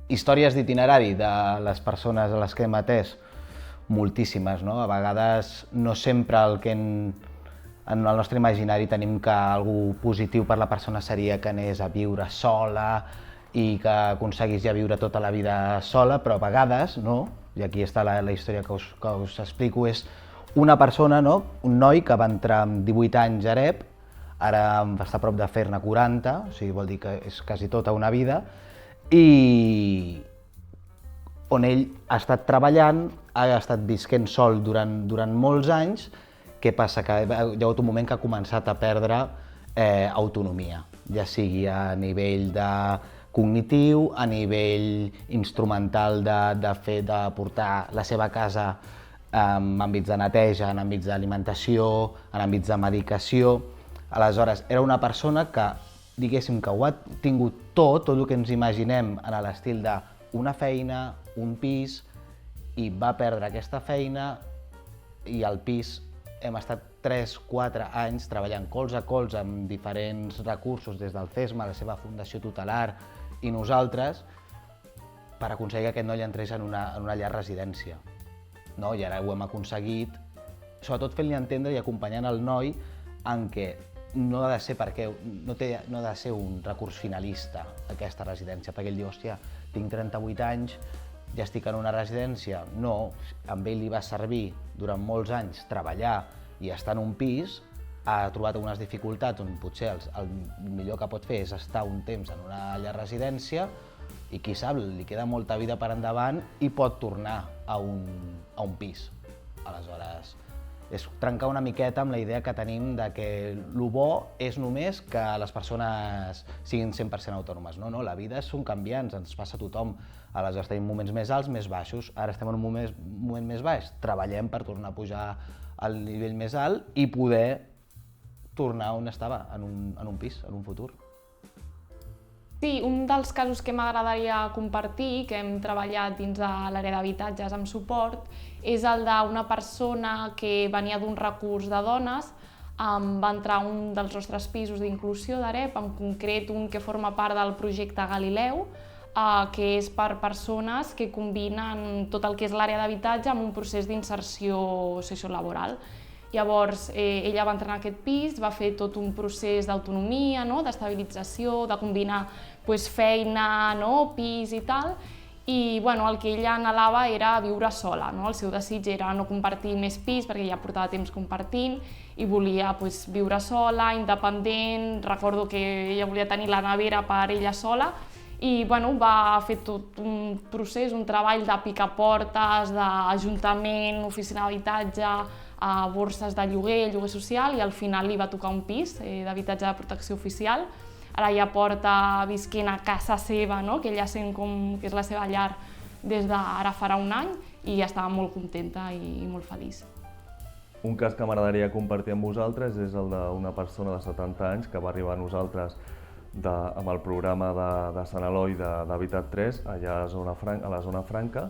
històries d'itinerari de les persones a les que hem atès, moltíssimes, no? A vegades no sempre el que en el nostre imaginari tenim que algú positiu per la persona seria que anés a viure sola i que aconseguís ja viure tota la vida sola, però a vegades, no? I aquí està la història que us explico, és una persona, no? Un noi que va entrar amb 18 anys a EREP, ara està a prop de fer-ne 40, o sigui, vol dir que és quasi tota una vida, i on ell ha estat treballant, ha estat visquent sol durant molts anys. Què passa? Que hi ha hagut un moment que ha començat a perdre autonomia, ja sigui a nivell cognitiu, a nivell instrumental de portar la seva casa en àmbits de neteja, en àmbits d'alimentació, en àmbits de medicació. Aleshores, era una persona que, diguéssim, que ho ha tingut tot el que ens imaginem en l'estil d'una feina, un pis, i va perdre aquesta feina i el pis hem estat 3-4 anys treballant colze a colze amb diferents recursos des del CESMA, la seva fundació tutelar i nosaltres per aconseguir que aquest noi entrés en una llar residència. No? I ara ho hem aconseguit, sobretot fent-li entendre i acompanyant el noi en què no ha de ser no ha de ser un recurs finalista aquesta residència, perquè ell diu, hòstia, tinc 38 anys, ja estic en una residència. No, amb ell li va servir durant molts anys treballar i estar en un pis, ha trobat algunes dificultats on potser el millor que pot fer és estar un temps en una llar residència i qui sap, li queda molta vida per endavant i pot tornar a un pis. Aleshores, és trencar una miqueta amb la idea que tenim de que el bo és només que les persones siguin 100% autònomes. No, no, la vida són canviants, ens passa a tothom. Aleshores tenim moments més alts, més baixos. Ara estem en un moment més baix, treballem per tornar a pujar al nivell més alt i poder tornar on estava, en un pis, en un futur. Sí, un dels casos que m'agradaria compartir, que hem treballat dins de l'àrea d'habitatges amb suport, és el d'una persona que venia d'un recurs de dones, va entrar a un dels nostres pisos d'inclusió d'AREP, en concret un que forma part del projecte Galileu, que és per persones que combinen tot el que és l'àrea d'habitatge amb un procés d'inserció sociolaboral. Llavors, ella va entrar en aquest pis, va fer tot un procés d'autonomia, d'estabilització, de combinar feina, pis i tal, i el que ella anhelava era viure sola. El seu desig era no compartir més pis, perquè ja portava temps compartint, i volia viure sola, independent. Recordo que ella volia tenir la nevera per ella sola, i va fer tot un procés, un treball de picaportes, d'Ajuntament, oficina d'habitatge, borses de lloguer social, i al final li va tocar un pis d'habitatge de protecció oficial. Ara ja porta visquent a casa seva, que ella sent com que és la seva llar des d'ara farà un any, i estava molt contenta i molt feliç. Un cas que m'agradaria compartir amb vosaltres és el d'una persona de 70 anys que va arribar a nosaltres amb el programa de Sant Eloi d'Habitat 3, allà a la zona franca.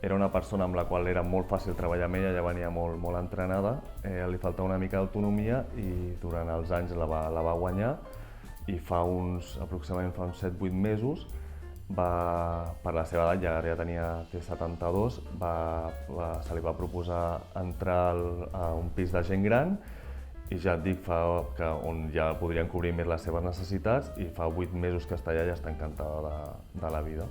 Era una persona amb la qual era molt fàcil treballar amb ella, ja venia molt entrenada, li faltava una mica d'autonomia i durant els anys la va guanyar, i aproximadament fa uns 7-8 mesos, per la seva edat, ja té 72, se li va proposar entrar a un pis de gent gran, i ja et dic on ja podrien cobrir més les seves necessitats, i fa 8 mesos que està allà i està encantada de la vida.